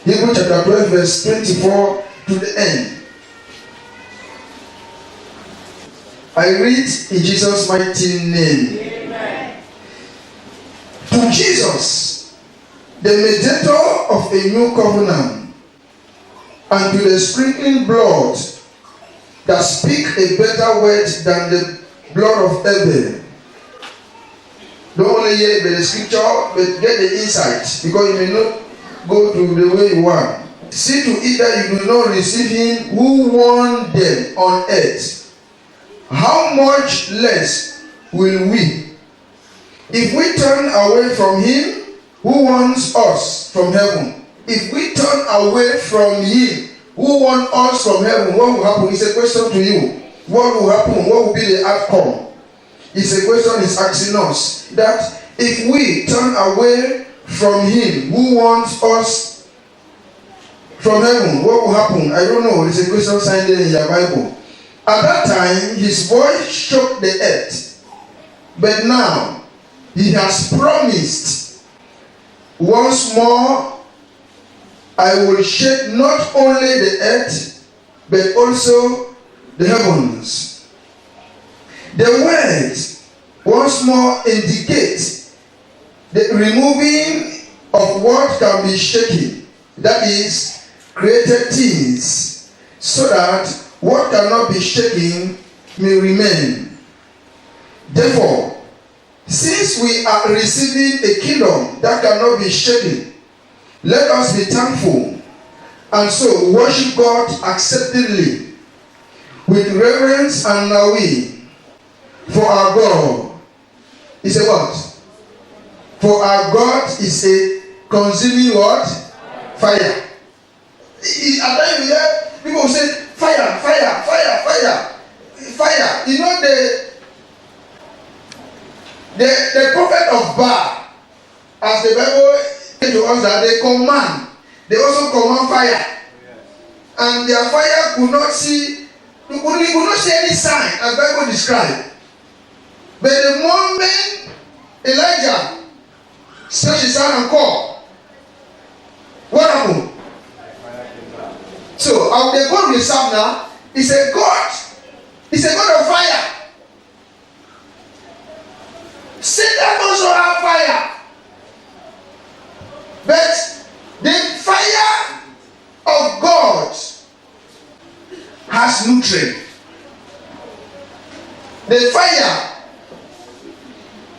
Hebrews chapter 12, verse 24 to the end. I read in Jesus' mighty name. Amen. To Jesus, the mediator of a new covenant, and to the sprinkling blood that speak a better word than the blood of Abel. Don't only hear the scripture, but get the insight, because you may not go to the way you want. See to it that you do not receive him who won them on earth. How much less will we, if we turn away from him who wants us from heaven? If we turn away from him who wants us from heaven, what will happen? It's a question to you. What will happen? What will be the outcome? It's a question he's asking us. That if we turn away from him who wants us from heaven, what will happen? I don't know. It's a question signed there in your Bible. At that time, his voice shook the earth. But now, he has promised, once more, I will shake not only the earth, but also the heavens. The words once more indicate the removing of what can be shaken, that is, created things, so that what cannot be shaken may remain. Therefore, since we are receiving a kingdom that cannot be shaken, let us be thankful and so worship God acceptably with reverence and awe. For our God is a what? For our God is a consuming what? Fire. At times we hear people say fire, fire, fire, fire, fire. You know the prophet of Baal, as the Bible says to us that they command, they also command fire, and their fire could not see, could not see any sign as the Bible described. But the moment Elijah stretched his hand and called, what happened? So the God we serve now is a God. It's a God of fire. Satan also have fire. But the fire of God has nutrient. The fire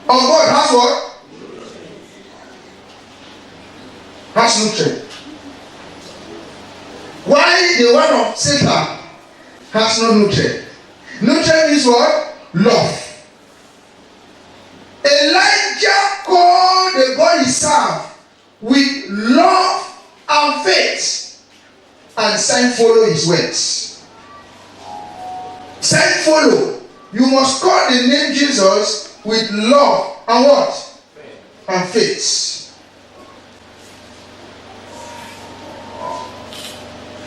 of God has what? Has nutrient. Why the one of Satan has no nutrient? Nutrient is what? Love. Elijah called the God he served with love and faith, and sign follow his words. Sign follow. You must call the name Jesus with love and what? And faith.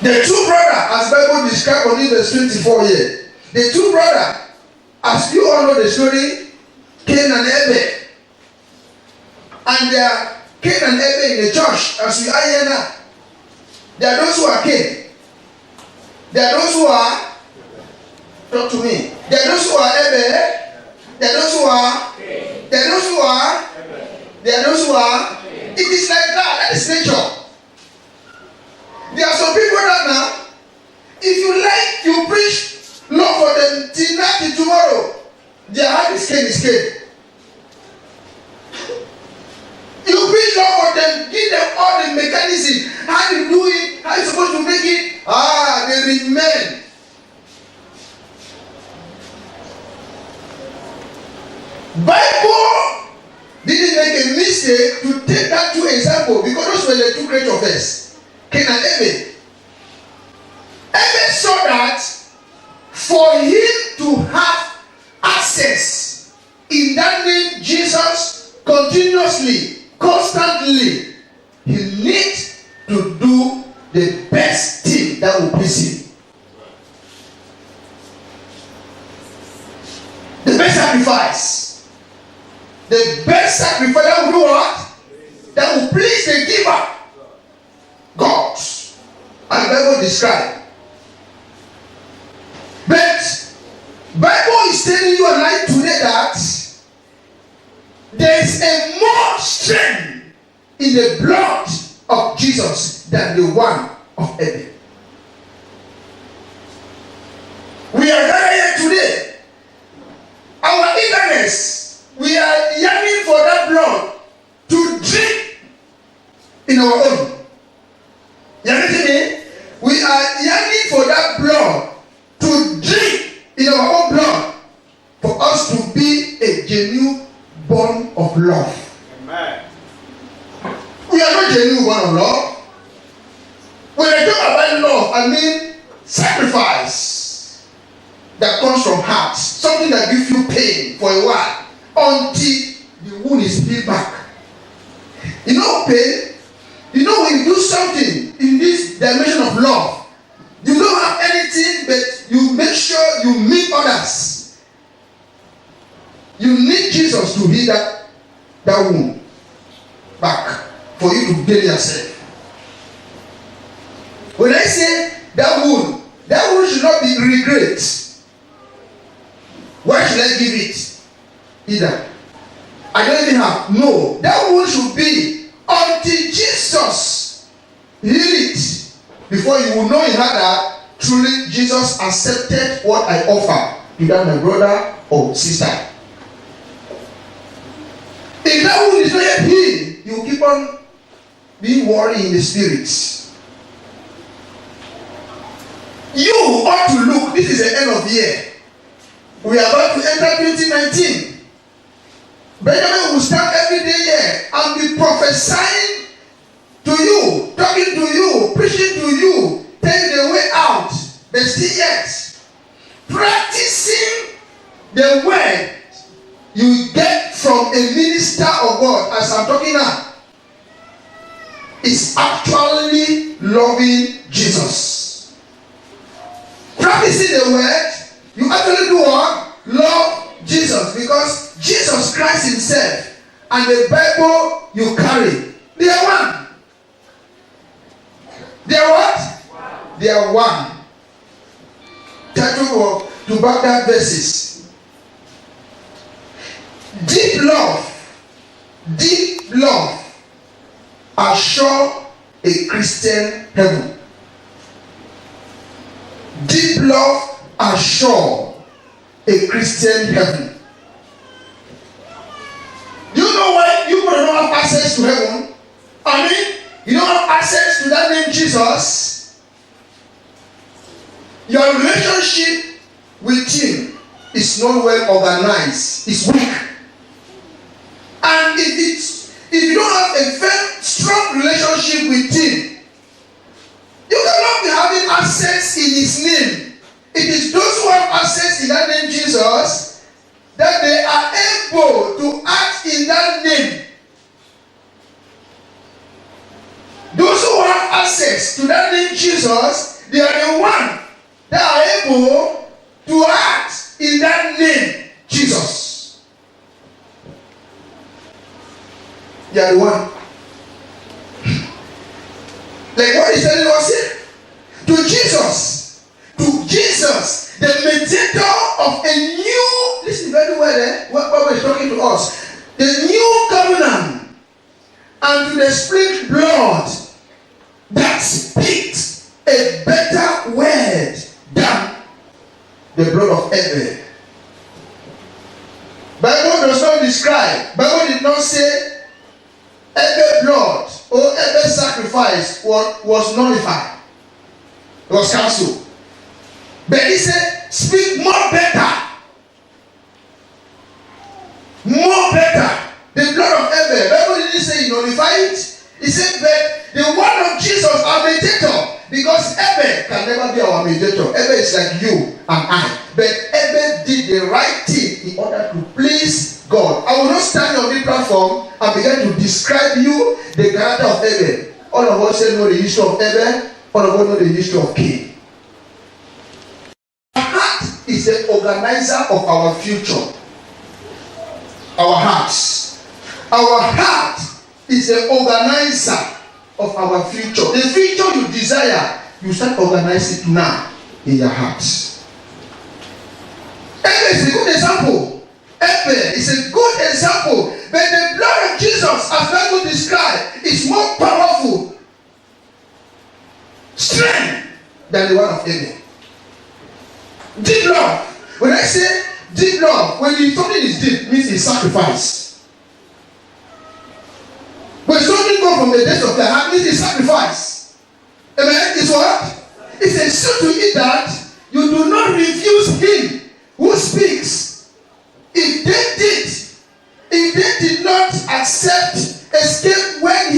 The two brothers, as Bible described on verse 24 here, the two brothers, as you all know the story, Cain and Abel. And they are Cain and Abel in the church, as we are here now. There are those who are Cain. There are those who are, talk to me. There are those who are Abel. There are those who are, there are those who are, there are those who are. It is like that. That is nature. There are some people that now, if you like, you preach love for them till night till tomorrow. Their heart is Cain. You preach love for them, give them all the mechanism, how you do it, how you supposed to make it. They remain. Bible didn't make a mistake to take that two examples, because those were the two great offense. Cain and Abel. Abel saw that for him to have access in that name Jesus continuously, constantly, he needs to do the best thing that will please him. The best sacrifice. The best sacrifice that will do what? That will please the giver. God. And Bible describe. But Bible is telling you and I today that there is a more strength in the blood of Jesus than the one of Abel. We are gathered here today. Our eagerness, we are yearning for that blood to drink in our own. You understand me? We are yearning for that blood to drink in our own blood for us to be a genuine born of love. Amen. We are not genuine born of love. When I talk about love, I mean sacrifice that comes from heart, something that gives you pain for a while until the wound is healed back. You know pain? You know when you do something in this dimension of love, you don't have anything but you make sure you meet others. You need Jesus to heal that wound back for you to gain yourself. When I say that wound should not be regret. Why should I give it? Either. I don't even have. No. That wound should be until Jesus heal it. Before you will know in her that truly Jesus accepted what I offer to that my brother or sister. If that wound is not yet healed, you will keep on being worried in the spirit. You ought to look. This is the end of the year. We are about to enter 2019. Benjamin will stand every day here and be prophesying to you, talking to you, preaching to you, telling the way out. But still yet, practicing the word you get from a minister of God, as I'm talking now, is actually loving Jesus. Practicing the word, you actually do what? Love Jesus. Because Jesus Christ himself and the Bible you carry, they are one. They are what? They are one. Title to back that verses. Deep love assure a Christian heaven. Deep love assure a Christian heaven. Do you know why you don't have access to heaven? I mean, you don't have access to that name Jesus. Your relationship with him is not well organized. It's weak. And if you don't have a very strong relationship with him, you cannot be having access in his name. It is those who have access in that name Jesus that they are able to act in that name. Those who have access to that name Jesus, they are the one that are able to act in that name Jesus. They are the one. Like what is telling us here? To Jesus, the mediator of a new, listen very well, what Bible is talking to us. The new covenant, and to the sprinkled blood that speaks a better word than the blood of Abel. Bible does not describe, Bible did not say Abel's blood or Abel's sacrifice was nullified. It was cancelled. But he said, speak more better. More better. The blood of Abel. Bible didn't say he nullified it. He said, but the word of Jesus, our mediator. Because Abel can never be our mediator. Abel is like you and I. But Abel did the right thing in order to please God. I will not stand on this platform and begin to describe you the character of Abel. All of us know the history of Abel. All of us know the history of Cain. Our heart is the organizer of our future. Our hearts. Our heart is the organizer of our future. The future you desire, You start organizing it now in your hearts. Abel is a good example. Abel is a good example. But the blood of Jesus, as Bible described, is more powerful strength than the one of Abel. Deep love. When I say deep love, when something is deep, it means it's sacrifice. When something comes from the depth of their heart, it means it's sacrifice. Amen? It's what? It's a sin to eat that you do not refuse him who speaks. If they did not accept, escape when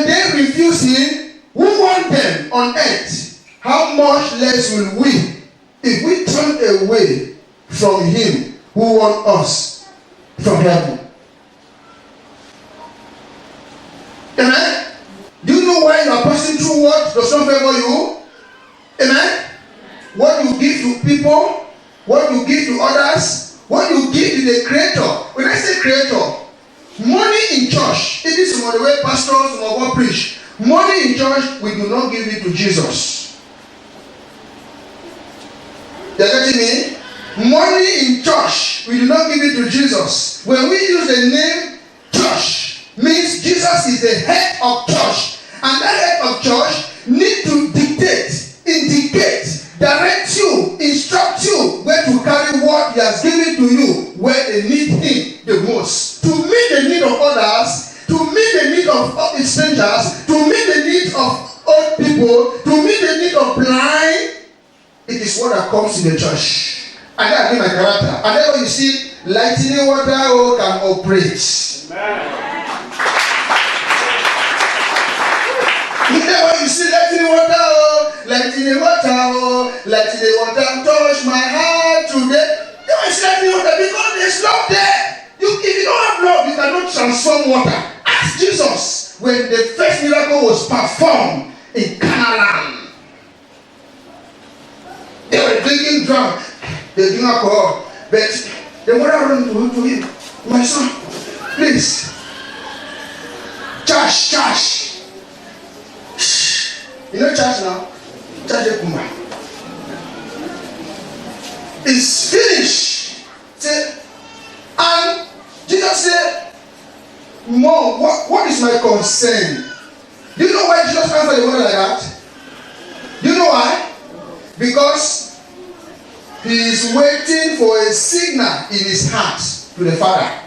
they refuse him, who want them on earth, how much less will we, if we turn away from him who wants us from heaven? Amen? Do you know why you are passing through what does not favor you? Amen? What you give to people, what you give to others, what you give to the Creator. When I say Creator, money in church, it is some of the way pastors, some of what preach. Money in church, we do not give it to Jesus. You are getting me? Money in church, we do not give it to Jesus. When we use the name church, means Jesus is the head of church. And that head of church need to dictate, indicate, direct you, instruct you where to carry what he has given to you, where they need him the most. To meet the need of others, to meet the need of strangers, to meet the need of old people, to meet the need of blind, it is what that comes in the church. And that is my character. And then when you see lightning water can operate. Amen. When you see lightning water, lightning water touch my heart today. There is lightning water because there's love there. If you don't have love, you cannot transform water. Ask Jesus when the first miracle was performed in Canaan. They were drinking drunk. They drink alcohol. But the mother ran to him. My son, please. Church. You know church now? Church Kumba. It's finished. And Jesus said, Mom, what is my concern? Do you know why Jesus answered the word like that? Do you know why? Because he is waiting for a signal in his heart to the Father.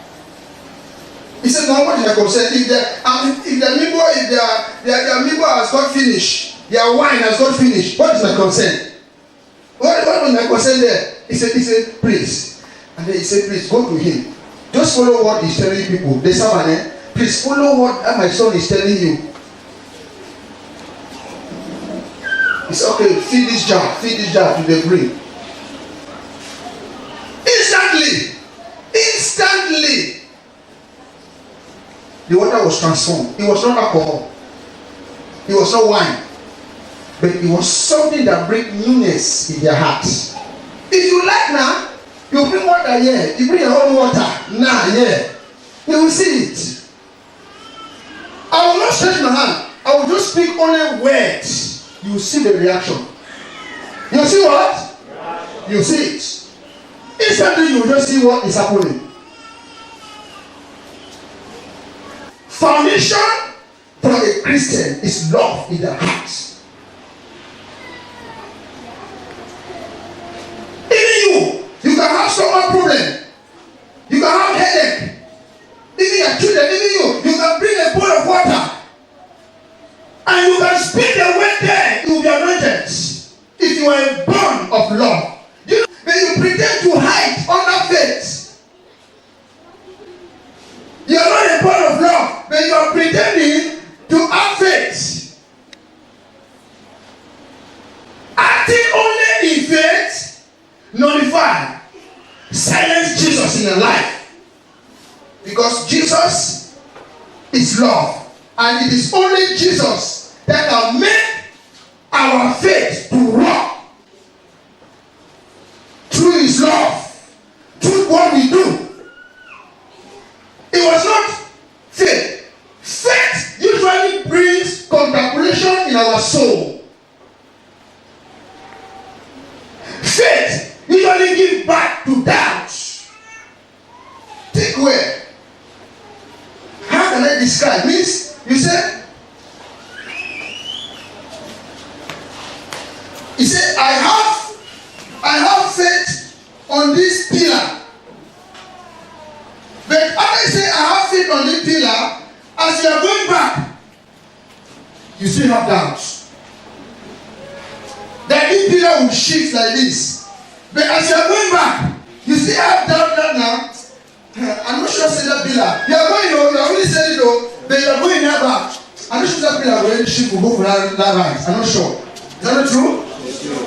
He said, Mom, what is my concern? If their meal has got finished, their wine has got finished, what is my concern? What was my concern there? He said, please. And then he said, please, go to him. Just follow what he's telling people. The servant, please follow what my son is telling you. He said, okay, feed this jar to the brim. Instantly, the water was transformed. It was not alcohol. It was not wine. But it was something that brings newness in their hearts. If you like now, you bring water here. You bring your own water now here. You will see it. I will not stretch my hand. I will just speak only words. You will see the reaction. You see what? You see it. Instantly you will just see what is happening. Foundation for a Christian is love in their hearts. Even you can have stomach problem. You can have headache. Even your children, even you can bring a bowl of water. And you can speak the word there. You will be anointed. If you are a born of love. But you pretend to hide under faith. You are not a born of love, but you are pretending to have faith. Acting only in faith, nullify, silence Jesus in your life. Because Jesus is love. And it is only Jesus that can make our faith to work. Through his love, through what we do. It was not faith. Faith usually brings contemplation in our soul. bringing back to doubt. Take where? How can I describe? Means you said, he said, I have faith on this pillar. But after I say I have faith on this pillar, as you are going back, you still have doubts. That this pillar will shift like this. But as you are going back, you still have doubt that now. I'm not sure I said that pillar. You are going, you already said it though, but you are going there back. I'm not sure that pillar will shift will go for that right. I'm not sure. Is that not true?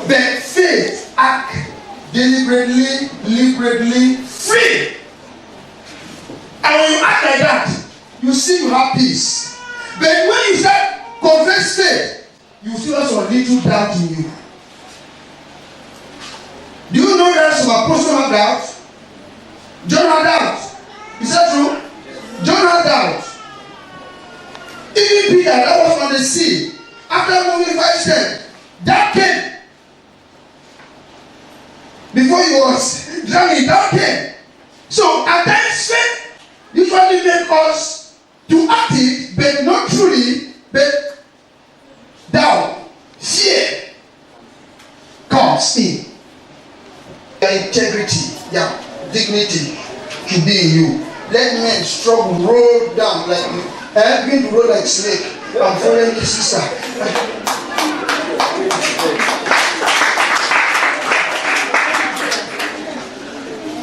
But faith act deliberately free. And when you act like that, you see you have peace. But when you start confess faith, you still have some little doubt in you. Do you know that some apostles have doubt? John had doubt. Is that true? John had doubt. Even Peter, that was on the sea. After moving 5 steps, that came. Before he was drowning, that came. So at times faith usually make us to act it, but not truly, but doubt, fear comes in. Your integrity, your dignity should be in you. Let men struggle, roll down like begin to roll like snake. I'm following this sister.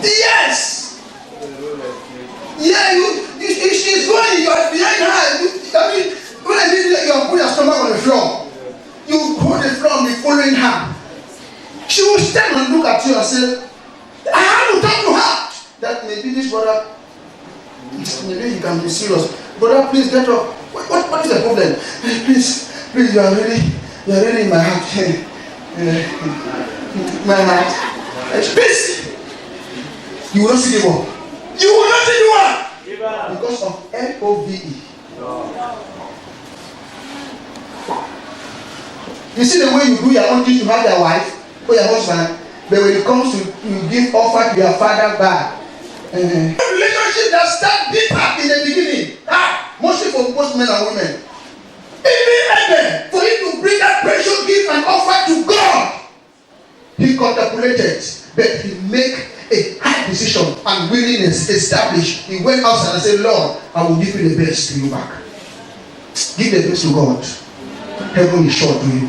Yes. Yeah, she's going. You are behind her. I mean, when I mean you are putting your stomach on the floor, you hold the floor and be following her. She will stand and look at you and say, I have to talk to her. That maybe this brother, maybe he can be serious. Brother, please get up. What is the problem? Please, you are really in my heart. My heart. Please. You will not see the one. You will not see the one. Because of LOVE. You see the way you do your own things, you have your wife or your husband, but when it comes to you give offer to your father back. Relationship that start bitter in the beginning. Mostly for both men and women. Even for him to bring that precious gift and offer to God, he contemplated, but he make a high decision and willingness established. He went outside and said, Lord, I will give you the best to you back. Give the best to God. Heaven is short to you.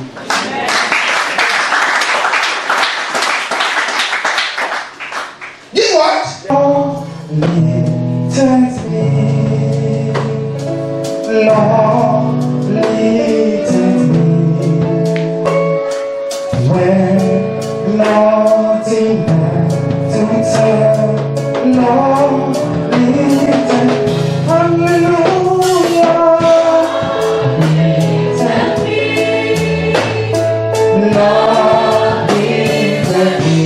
Give what? Lord, lead me. Lord, lead me. When nothing left to turn, Lord, lead me. Hallelujah. Lead me. Lord, lead me.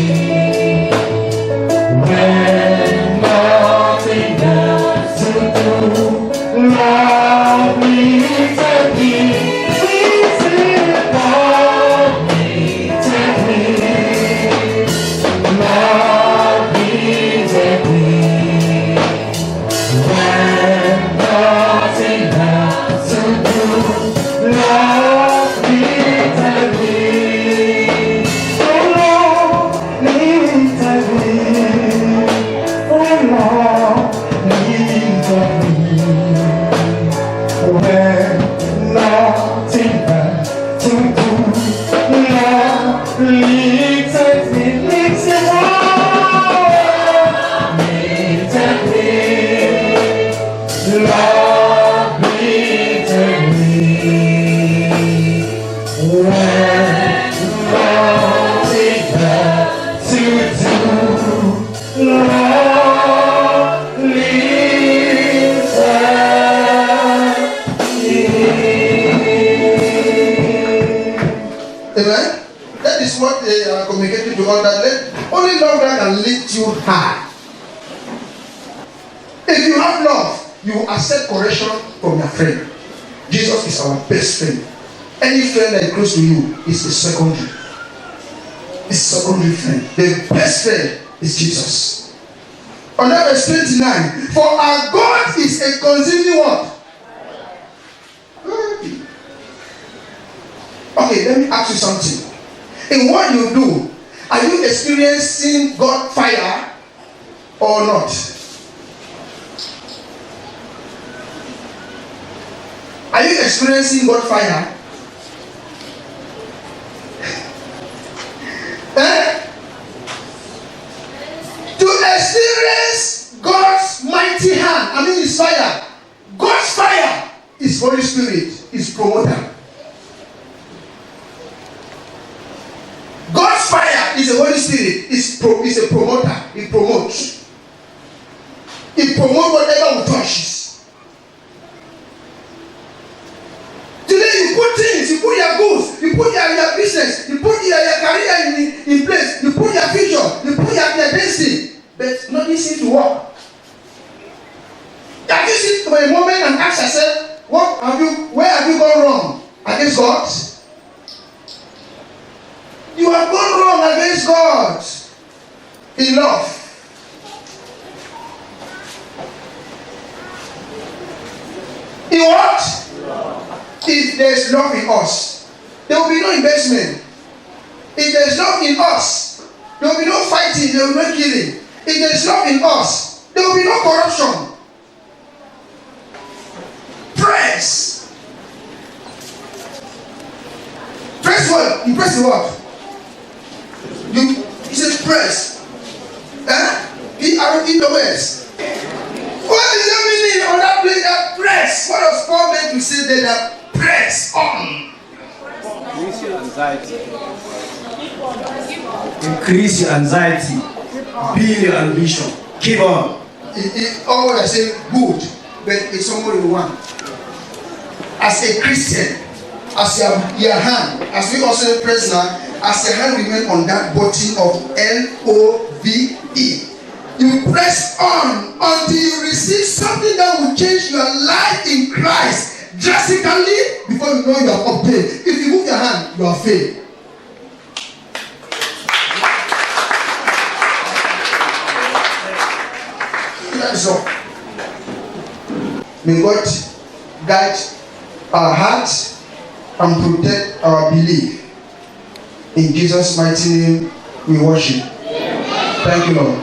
When nothing else to do, Lord, lead me. Please, Lord, lead me. Lord, lead me. When nothing else to do, Lord, lead me. Oh, Lord, lead me. Oh, Lord, lead me. When nothing else to do, Lord, lead me. Lead me. Lord, lead me. When nothing else to do, Lord, lead me. Amen. That is what they are communicating to us. That only love that can lift you high. If you have love, you will accept correction from your friend. Jesus is our best friend. Any friend that is close to you is a secondary. is secondary friend. The best friend is Jesus. On that verse 29, for our God is a consuming what? Okay, let me ask you something. In what you do, are you experiencing God fire or not? Are you experiencing God fire? To experience God's mighty hand, His fire. God's fire is Holy Spirit, is promoter. God's fire is the Holy Spirit, is a promoter. It promotes. It promotes whatever we touches. Today you put things, you put your goods, you put your business, you put your career in place, you put your future, you put your destiny, but nothing seems to work. Have you sit for a moment and ask yourself, where have you gone wrong against God? You have gone wrong against God in love. In what? If there is love in us, there will be no investment. If there is love in us, there will be no fighting, there will be no killing. If there is love in us, there will be no corruption. Press. Press what? You press the what? He says press. P-R-E-S. What is the meaning of that place that press? What does Paul mean to say there that press on? Increase your anxiety. Increase your anxiety. Build your ambition. Keep on. All what I say good, but it's somebody you want. As a Christian, as your hand, as we also press now, as your hand remain on that button of LOVE. You press on until you receive something that will change your life in Christ drastically before you know you have obtained. If you move your hand, you are failed. That is all. May God guide our hearts and protect our belief. In Jesus' mighty name, we worship. Thank you, Lord.